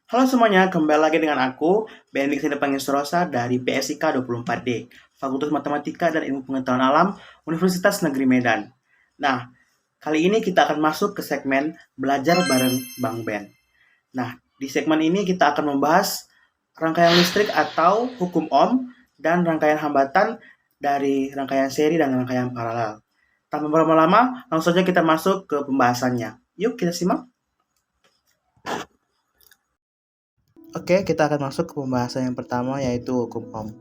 Halo semuanya, kembali lagi dengan aku, Bendik Sini Pangesturosa dari PSIK 24D, Fakultas Matematika dan Ilmu Pengetahuan Alam, Universitas Negeri Medan. Nah, kali ini kita akan masuk ke segmen Belajar bareng Bang Ben. Nah, di segmen ini kita akan membahas rangkaian listrik atau hukum Ohm dan rangkaian hambatan dari rangkaian seri dan rangkaian paralel. Tanpa berlama-lama, langsung saja kita masuk ke pembahasannya. Yuk kita simak. Oke, kita akan masuk ke pembahasan yang pertama yaitu hukum Ohm.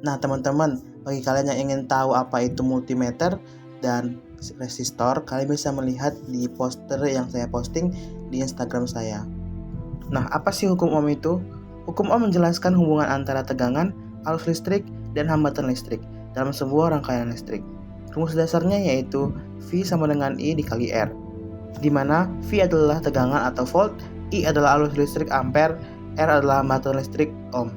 Nah, teman-teman, bagi kalian yang ingin tahu apa itu multimeter dan resistor, kalian bisa melihat di poster yang saya posting di Instagram saya. Nah, apa sih hukum Ohm itu? Hukum Ohm menjelaskan hubungan antara tegangan, arus listrik, dan hambatan listrik dalam sebuah rangkaian listrik. Rumus dasarnya yaitu V sama dengan I dikali R, di mana V adalah tegangan atau volt, I adalah arus listrik ampere, R adalah hambatan listrik ohm.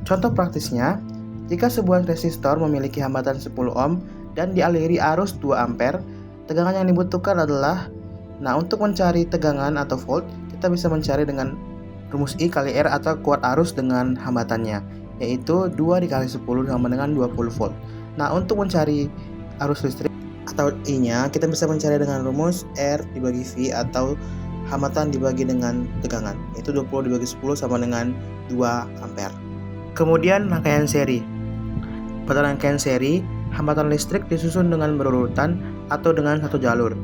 Contoh praktisnya, jika sebuah resistor memiliki hambatan 10 ohm dan dialiri arus 2 ampere, tegangan yang dibutuhkan adalah, untuk mencari tegangan atau volt, kita bisa mencari dengan rumus I kali R atau kuat arus dengan hambatannya, yaitu 2 dikali 10 sama dengan 20 volt. Nah, untuk mencari arus listrik atau I-nya, kita bisa mencari dengan rumus R dibagi V atau hambatan dibagi dengan tegangan, yaitu 20 dibagi 10 sama dengan 2 ampere. Kemudian rangkaian seri. Pada rangkaian seri, hambatan listrik disusun dengan berurutan atau dengan satu jalur.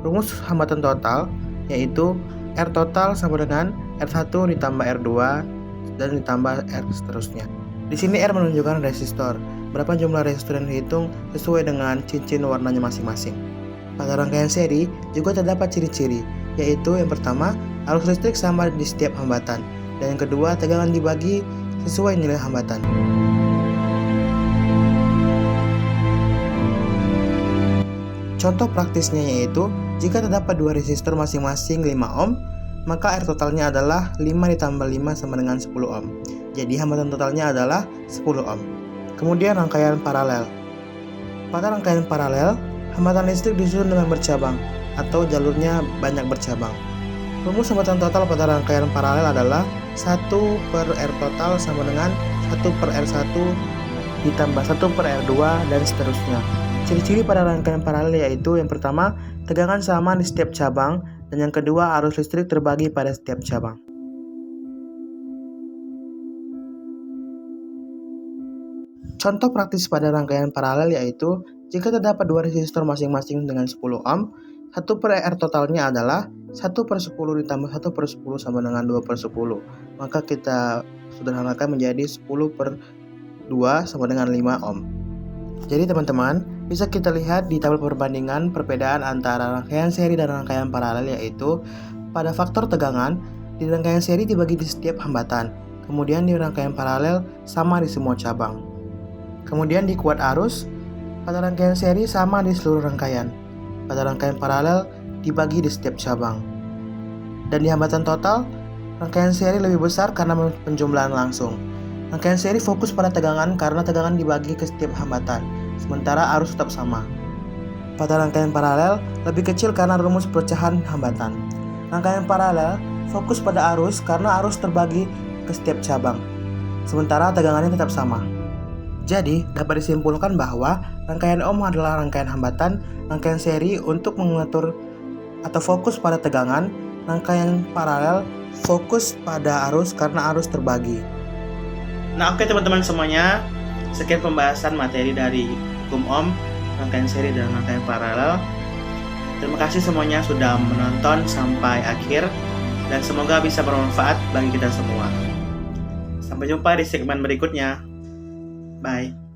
Rumus hambatan total yaitu R total sama dengan R1 ditambah R2 dan ditambah R seterusnya. Di sini R menunjukkan resistor. Berapa jumlah resistor yang dihitung sesuai dengan cincin warnanya masing-masing. Pada rangkaian seri juga terdapat ciri-ciri, yaitu yang pertama, arus listrik sama di setiap hambatan, dan yang kedua, tegangan dibagi sesuai nilai hambatan. Contoh praktisnya yaitu, jika terdapat dua resistor masing-masing 5 ohm, maka R totalnya adalah 5 ditambah 5 sama dengan 10 ohm. Jadi hambatan totalnya adalah 10 ohm. Kemudian rangkaian paralel. Pada rangkaian paralel, hambatan listrik disusun dengan bercabang atau jalurnya banyak bercabang. Rumus hambatan total pada rangkaian paralel adalah 1 per R total sama dengan 1 per R1 ditambah 1 per R2 dan seterusnya. Ciri-ciri pada rangkaian paralel yaitu yang pertama, tegangan sama di setiap cabang, dan yang kedua, arus listrik terbagi pada setiap cabang. Contoh praktis pada rangkaian paralel yaitu, jika terdapat dua resistor masing-masing dengan 10 ohm, 1 per R totalnya adalah 1 per 10 ditambah 1 per 10 sama dengan 2 per 10. Maka kita sederhanakan menjadi 10 per 2 sama dengan 5 ohm. Jadi teman-teman, bisa kita lihat di tabel perbandingan perbedaan antara rangkaian seri dan rangkaian paralel yaitu, pada faktor tegangan, di rangkaian seri dibagi di setiap hambatan, kemudian di rangkaian paralel sama di semua cabang. Kemudian di kuat arus, pada rangkaian seri sama di seluruh rangkaian. Pada rangkaian paralel dibagi di setiap cabang. Dan di hambatan total, rangkaian seri lebih besar karena penjumlahan langsung. Rangkaian seri fokus pada tegangan karena tegangan dibagi ke setiap hambatan, sementara arus tetap sama. Pada rangkaian paralel lebih kecil karena rumus pecahan hambatan. Rangkaian paralel fokus pada arus karena arus terbagi ke setiap cabang, sementara tegangannya tetap sama. Jadi, dapat disimpulkan bahwa rangkaian ohm adalah rangkaian hambatan, rangkaian seri untuk mengatur atau fokus pada tegangan, rangkaian paralel fokus pada arus karena arus terbagi. Nah, oke teman-teman semuanya, sekian pembahasan materi dari hukum Ohm, rangkaian seri dan rangkaian paralel. Terima kasih semuanya sudah menonton sampai akhir, dan semoga bisa bermanfaat bagi kita semua. Sampai jumpa di segmen berikutnya. Bye.